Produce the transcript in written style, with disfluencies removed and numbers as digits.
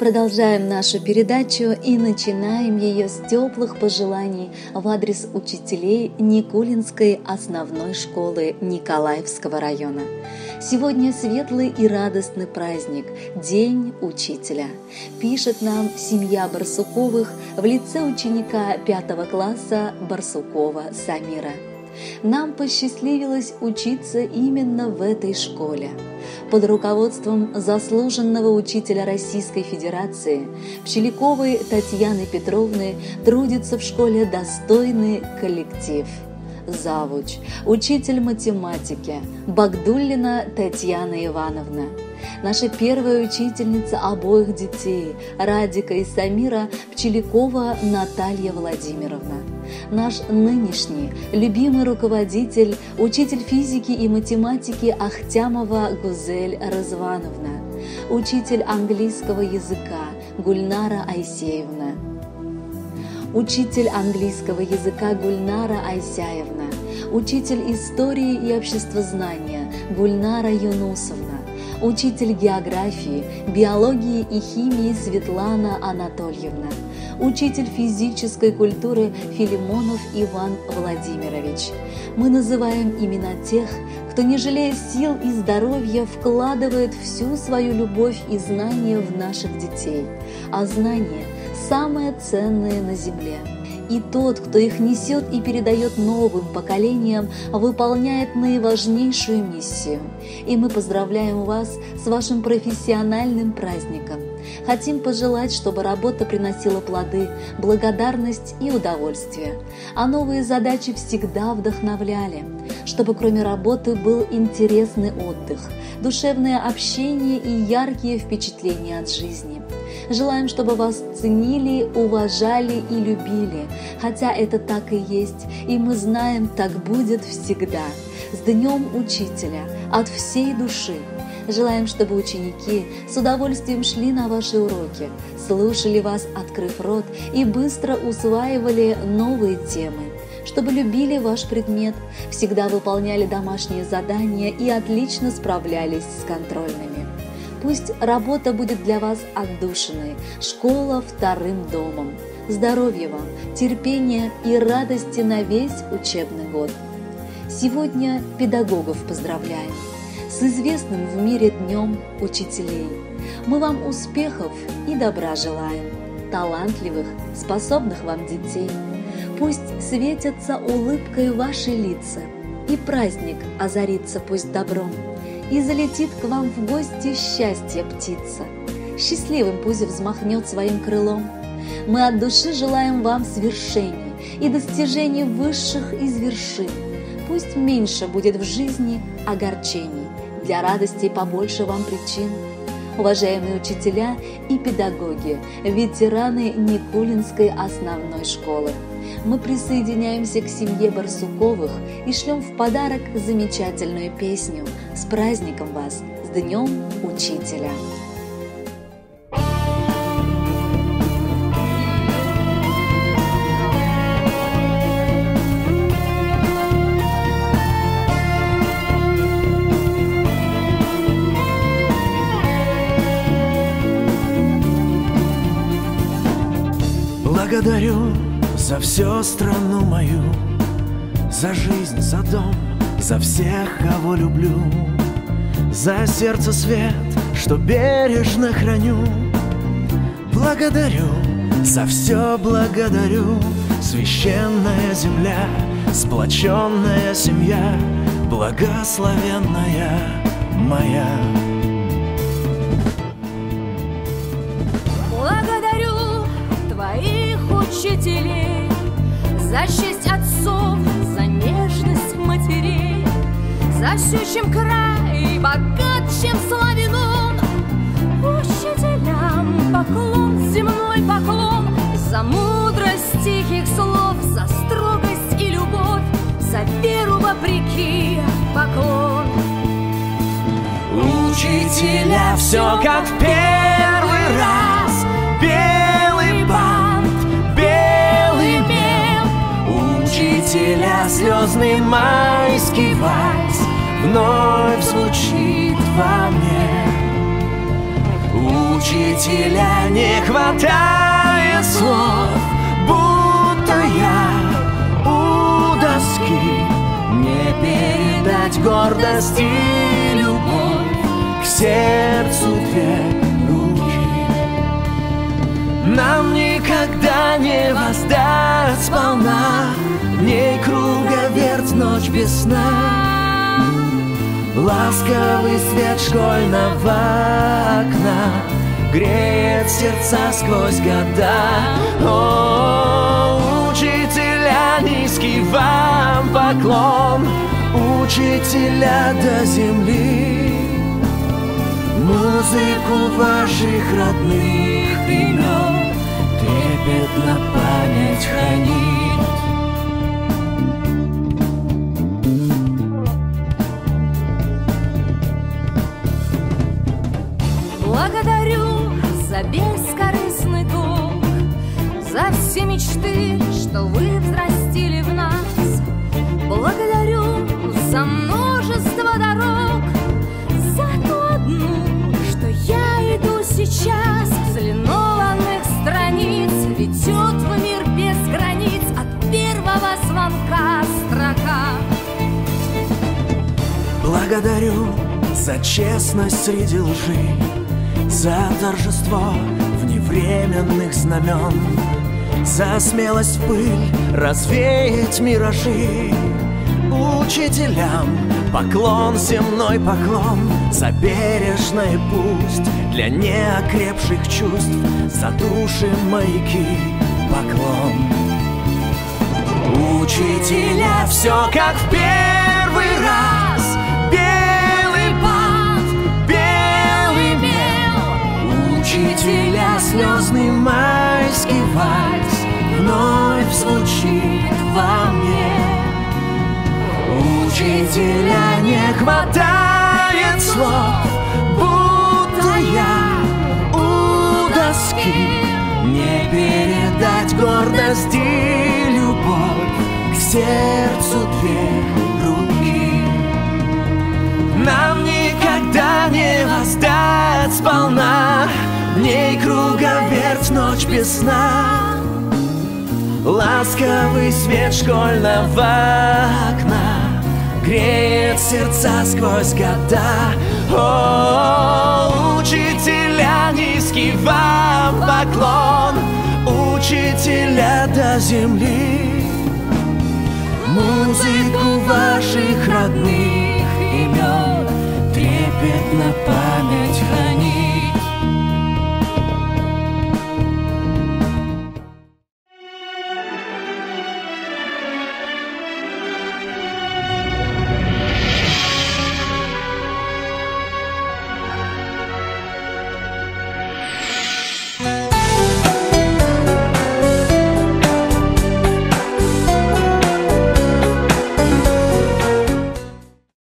продолжаем нашу передачу и начинаем ее с теплых пожеланий в адрес учителей Никулинской основной школы Николаевского района. Сегодня светлый и радостный праздник – День учителя. Пишет нам семья Барсуковых в лице ученика 5 класса Барсукова Самира. Нам посчастливилось учиться именно в этой школе. Под руководством заслуженного учителя Российской Федерации Пчеляковой Татьяны Петровны трудится в школе достойный коллектив. Завуч, учитель математики Багдуллина Татьяна Ивановна. Наша первая учительница обоих детей, Радика и Самира, Пчелякова Наталья Владимировна. Наш нынешний любимый руководитель, учитель физики и математики Ахтямова Гузель Развановна. Учитель английского языка Гульнара Айсеевна. Учитель английского языка Гульнара Айсяевна. Учитель истории и обществознания Гульнара Юнусовна. Учитель географии, биологии и химии Светлана Анатольевна. Учитель физической культуры Филимонов Иван Владимирович. Мы называем имена тех, кто, не жалея сил и здоровья, вкладывает всю свою любовь и знания в наших детей. А знания – самое ценное на земле. И тот, кто их несет и передает новым поколениям, выполняет наиважнейшую миссию. И мы поздравляем вас с вашим профессиональным праздником. Хотим пожелать, чтобы работа приносила плоды, благодарность и удовольствие. А новые задачи всегда вдохновляли. Чтобы кроме работы был интересный отдых, душевное общение и яркие впечатления от жизни. Желаем, чтобы вас ценили, уважали и любили, хотя это так и есть, и мы знаем, так будет всегда. С Днем Учителя от всей души! Желаем, чтобы ученики с удовольствием шли на ваши уроки, слушали вас, открыв рот, и быстро усваивали новые темы. Чтобы любили ваш предмет, всегда выполняли домашние задания и отлично справлялись с контрольными. Пусть работа будет для вас отдушиной, школа вторым домом. Здоровья вам, терпения и радости на весь учебный год. Сегодня педагогов поздравляем с известным в мире Днем Учителей. Мы вам успехов и добра желаем, талантливых, способных вам детей. Пусть светятся улыбкой ваши лица, и праздник озарится пусть добром, и залетит к вам в гости счастье птица. Счастливым пусть взмахнет своим крылом. Мы от души желаем вам свершений и достижений высших из вершин. Пусть меньше будет в жизни огорчений, для радости побольше вам причин. Уважаемые учителя и педагоги, ветераны Никулинской основной школы, мы присоединяемся к семье Барсуковых и шлем в подарок замечательную песню. С праздником вас! С Днем Учителя! Благодарю за всю страну мою, за жизнь, за дом, за всех, кого люблю, за сердце свет, что бережно храню. Благодарю, за все благодарю, священная земля, сплоченная семья, благословенная моя. Учителей, за честь отцов, за нежность матерей, за все, чем край богат, чем славен он. Учителям поклон, земной поклон, за мудрость тихих слов, за строгость и любовь, за веру вопреки поклон. Учителя, все как в первый раз, белый бант, белый мел. Учителя, слезный майский вальс вновь звучит во мне. Учителя, не хватает слов, будто я у доски. Не передать гордость и любовь, к сердцу две руки. Нам никогда не воздать сполна, в ней круговерть, ночь без сна. Ласковый свет школьного окна греет сердца сквозь года. О, учителя, низкий вам поклон, учителя до земли. Музыку ваших родных имен трепетно память хранит. Благодарю за бескорыстный труд, за все мечты, что вы взрастили в нас. Благодарю за множество дорог, за ту одну, что я иду сейчас. С линованных страниц ведет в мир без границ, от первого звонка строка. Благодарю за честность среди лжи, за торжество вневременных знамен, за смелость в пыль развеять миражи. Учителям поклон, земной поклон, за бережное пусть для неокрепших чувств, за души маяки поклон. Учителя, все как в первый раз, белый пад, белый мел. Учителя, слезный майский вальс вновь звучит во мне. Учителя, не хватает слов, будто я у доски. Не передать гордость и любовь, к сердцу две руки. Нам никогда не воздать сполна, в ней круговерть, ночь без сна. Ласковый свет школьного окна греет сердца сквозь года. О, учителя, низкий вам поклон, учителя до земли. Музыку ваших родных имен трепетно память хранит.